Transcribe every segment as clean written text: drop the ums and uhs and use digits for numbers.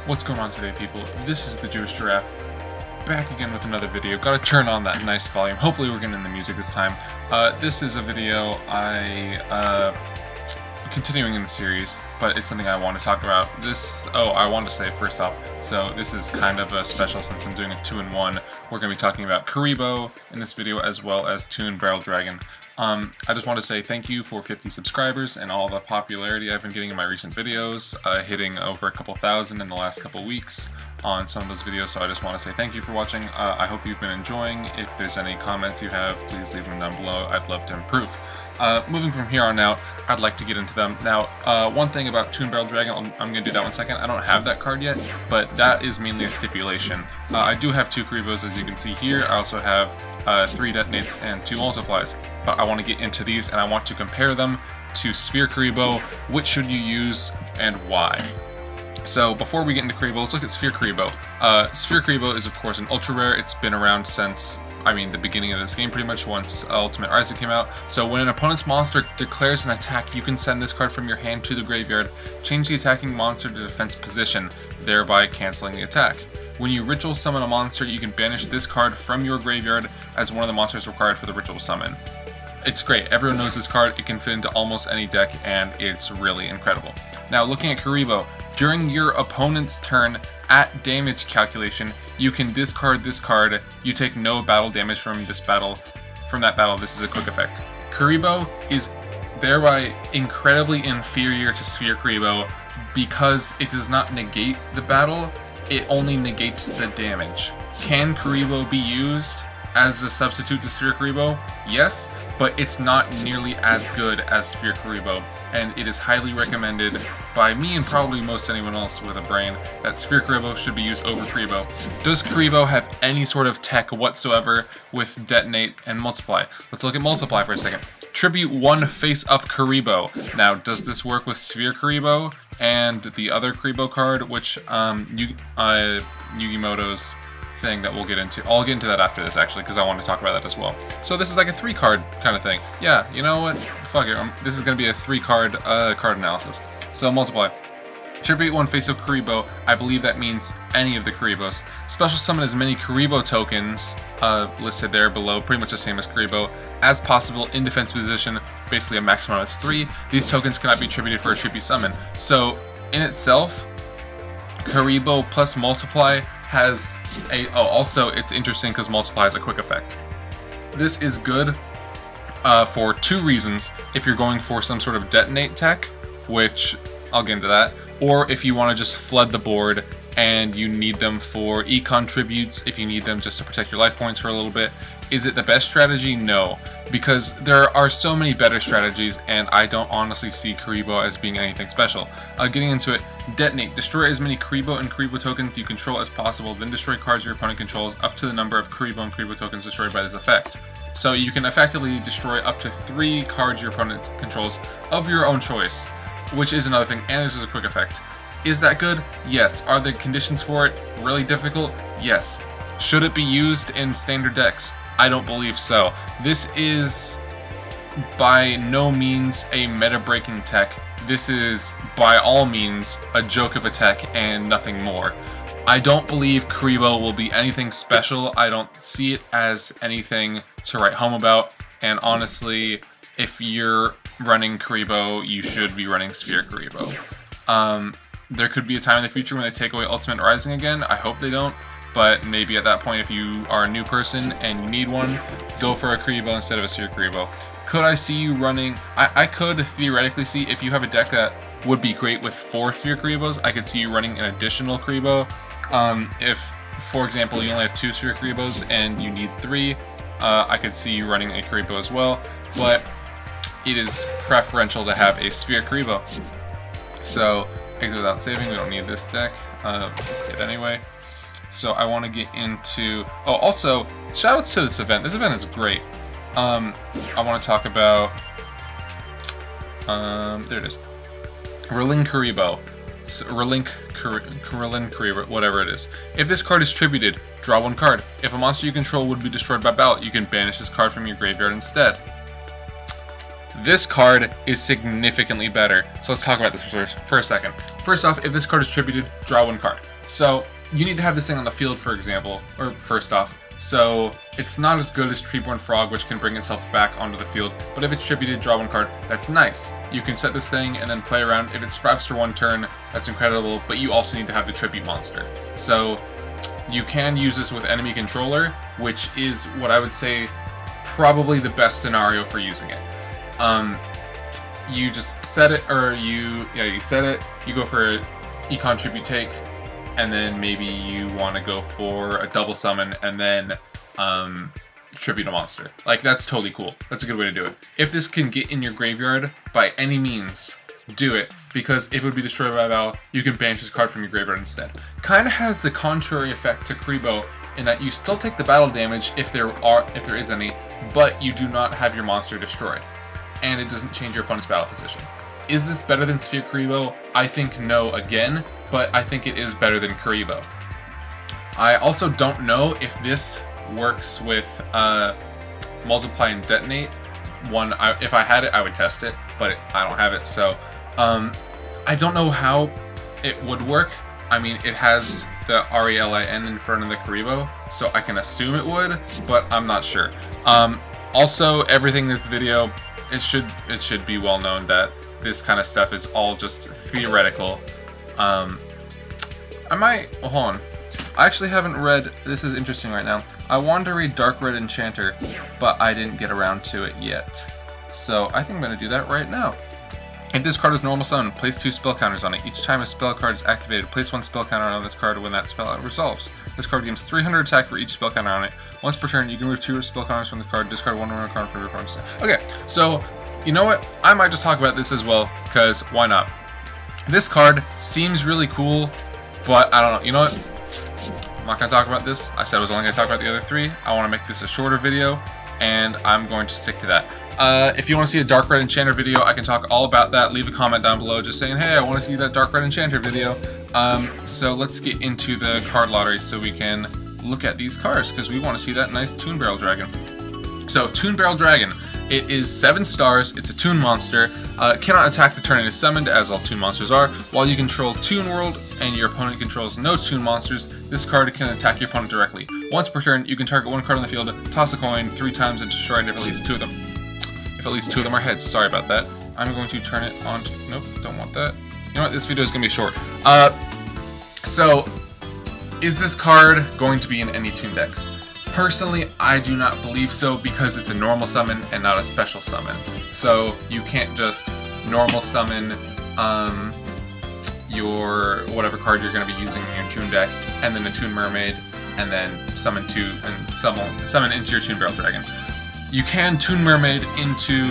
What's going on today, people? This is the Jewish Giraffe, back again with another video. Gotta turn on that nice volume. Hopefully we're getting the music this time. This is a video continuing in the series, but it's something I want to talk about. I want to say first off, so this is kind of a special since I'm doing a 2-in-1. We're going to be talking about Kuriboh in this video as well as Toon Barrel Dragon. I just want to say thank you for 50 subscribers and all the popularity I've been getting in my recent videos, hitting over a couple thousand in the last couple weeks on some of those videos, so I just want to say thank you for watching. I hope you've been enjoying. If there's any comments you have, please leave them down below. I'd love to improve. Moving from here on out, I'd like to get into them. Now, one thing about Toon Barrel Dragon, I'm going to do that one second. I don't have that card yet, but that is mainly a stipulation. I do have 2 Kuribohs, as you can see here. I also have 3 detonates and 2 multiplies. But I want to get into these, and I want to compare them to Sphere Kuriboh. Which should you use, and why? So, before we get into Kuriboh, let's look at Sphere Kuriboh. Sphere Kuriboh is, of course, an ultra rare. It's been around since, the beginning of this game, pretty much, once Ultimate Rising came out. So when an opponent's monster declares an attack, you can send this card from your hand to the graveyard, change the attacking monster to defense position, thereby canceling the attack. When you ritual summon a monster, you can banish this card from your graveyard as one of the monsters required for the ritual summon. It's great. Everyone knows this card. It can fit into almost any deck, and it's really incredible. Now, looking at Kuriboh, during your opponent's turn at damage calculation, you can discard this card. You take no battle damage from that battle. This is a quick effect. Kuriboh is thereby incredibly inferior to Sphere Kuriboh because it does not negate the battle. It only negates the damage. Can Kuriboh be used as a substitute to Sphere Kuriboh? Yes, but it's not nearly as good as Sphere Kuriboh, and it is highly recommended by me and probably most anyone else with a brain that Sphere Kuriboh should be used over Kuriboh. Does Kuriboh have any sort of tech whatsoever with detonate and multiply? Let's look at multiply for a second. Tribute 1 face-up Kuriboh. Now, does this work with Sphere Kuriboh and the other Kuriboh card, which Yugimoto's thing that we'll get into? I'll get into that after this, actually, because I want to talk about that as well. So this is like a 3-card kind of thing. Yeah, you know what? Fuck it. This is going to be a 3-card card analysis. So multiply. Tribute 1 face-up Kuriboh. I believe that means any of the Kuribohs. Special summon as many Kuriboh tokens listed there below, pretty much the same as Kuriboh, as possible in defense position, basically a maximum of 3. These tokens cannot be tributed for a tribute summon. So, in itself, Kuriboh plus multiply has a... Oh, also, it's interesting because multiply has a quick effect. This is good for 2 reasons. If you're going for some sort of detonate tech, which I'll get into that, or if you want to just flood the board and you need them for econ tributes, if you need them just to protect your life points for a little bit. Is it the best strategy? No, because there are so many better strategies, and I don't honestly see Kuriboh as being anything special. Getting into it, detonate. Destroy as many Kuriboh and Kuriboh tokens you control as possible, then destroy cards your opponent controls up to the number of Kuriboh and Kuriboh tokens destroyed by this effect. So you can effectively destroy up to 3 cards your opponent controls of your own choice, which is another thing, and this is a quick effect. Is that good? Yes. Are the conditions for it really difficult? Yes. Should it be used in standard decks? I don't believe so. This is by no means a meta-breaking tech. This is by all means a joke of a tech and nothing more. I don't believe Kuriboh will be anything special. I don't see it as anything to write home about, and honestly, if you're running Kuriboh, you should be running Sphere Kuriboh. There could be a time in the future when they take away Ultimate Rising again. I hope they don't, but maybe at that point, if you are a new person and you need one, go for a Kuriboh instead of a Sphere Kuriboh. Could I see you running... I could theoretically see, if you have a deck that would be great with 4 Sphere Kuribohs, I could see you running an additional Kuriboh. If, for example, you only have 2 Sphere Kuribohs and you need 3, I could see you running a Kuriboh as well, but it is preferential to have a Sphere Kuriboh. So, exit without saving, we don't need this deck. Let's get it anyway. So I want to get into... Oh, also, shoutouts to this event. This event is great. I want to talk about... there it is. Relinkuriboh. Relinkuriboh, whatever it is. If this card is tributed, draw 1 card. If a monster you control would be destroyed by battle, you can banish this card from your graveyard instead. This card is significantly better. So let's talk about this for a second. First off, if this card is tributed, draw 1 card. So you need to have this thing on the field, for example, or first off. So it's not as good as Treeborn Frog, which can bring itself back onto the field, but if it's tributed, draw 1 card, that's nice. You can set this thing and then play around. If it survives for 1 turn, that's incredible, but you also need to have the tribute monster. So you can use this with enemy controller, which is what I would say probably the best scenario for using it. You just set it, or you set it, you go for a Econ Tribute Take, and then maybe you want to go for a double summon and then tribute a monster. Like, that's totally cool. That's a good way to do it. If this can get in your graveyard, by any means, do it, because if it would be destroyed by battle, you can banish this card from your graveyard instead. Kind of has the contrary effect to Kuriboh in that you still take the battle damage if there is any, but you do not have your monster destroyed, and it doesn't change your opponent's battle position. Is this better than Sphere Kuriboh? I think no again, but I think it is better than Kuriboh. I also don't know if this works with Multiply and Detonate. If I had it, I would test it, but I don't have it, so I don't know how it would work. I mean, it has the RELIN in front of the Kuriboh, so I can assume it would, but I'm not sure. Also, everything in this video, it should be well known that this kind of stuff is all just theoretical. Hold on. I actually haven't read, this is interesting right now. I wanted to read Dark Red Enchanter, but I didn't get around to it yet. So I think I'm going to do that right now. If this card is normal summon, place 2 spell counters on it. Each time a spell card is activated, place 1 spell counter on this card when that spell resolves. This card gains 300 attack for each spell counter on it. Once per turn, you can remove 2 spell counters from the card, discard 1 card from your opponent's deck. Okay, so you know what? I might just talk about this as well, because why not? This card seems really cool, but I don't know. You know what? I'm not going to talk about this. I said I was only going to talk about the other 3. I want to make this a shorter video, and I'm going to stick to that. If you want to see a Dark Red Enchanter video, I can talk all about that. Leave a comment down below just saying, hey, I want to see that Dark Red Enchanter video. So let's get into the card lottery so we can look at these cards, because we want to see that nice Toon Barrel Dragon. So, Toon Barrel Dragon. It is 7 stars, it's a Toon monster, cannot attack the turn it is summoned, as all Toon monsters are. While you control Toon World and your opponent controls no Toon monsters, this card can attack your opponent directly. Once per turn, you can target 1 card on the field, toss a coin 3 times, and destroy it if at least 2 of them. If at least 2 of them are heads, sorry about that. I'm going to turn it on to, nope, don't want that. You know what, this video is going to be short. So, is this card going to be in any Toon decks? Personally, I do not believe so, because it's a normal summon and not a special summon. So you can't just normal summon your whatever card you're going to be using in your Toon deck, and then a Toon Mermaid, and then summon into your Toon Barrel Dragon. You can Toon Mermaid into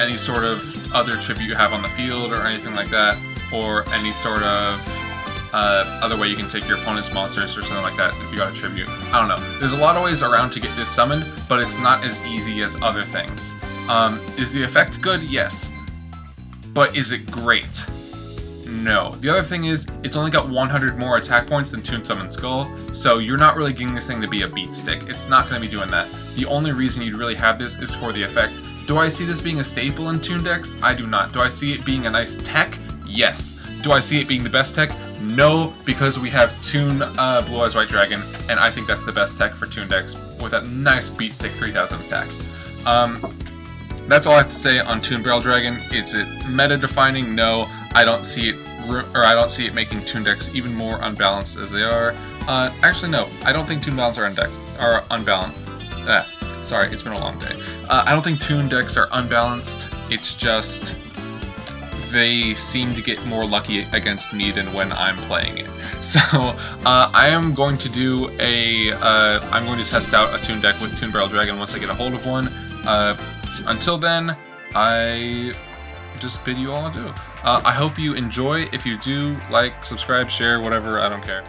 any sort of other tribute you have on the field or anything like that, or any sort of other way you can take your opponent's monsters or something like that if you got a tribute. I don't know. There's a lot of ways around to get this summoned, but it's not as easy as other things. Is the effect good? Yes. But is it great? No. The other thing is, it's only got 100 more attack points than Toon Summon Skull, so you're not really getting this thing to be a beat stick. It's not going to be doing that. The only reason you'd really have this is for the effect. Do I see this being a staple in Toon decks? I do not. Do I see it being a nice tech? Yes. Do I see it being the best tech? No, because we have Toon Blue Eyes White Dragon, and I think that's the best tech for Toon decks with a nice beat stick 3000 attack. That's all I have to say on Toon Barrel Dragon. It's meta defining. No, I don't see it making Toon decks even more unbalanced as they are. Actually, no, I don't think Toon Balance are unbalanced. Sorry, it's been a long day. I don't think Toon decks are unbalanced. It's just they seem to get more lucky against me than when I'm playing it. So I am going to do I'm going to test out a Toon deck with Toon Barrel Dragon once I get a hold of one. Until then, I just bid you all adieu. I hope you enjoy. If you do, like, subscribe, share, whatever, I don't care.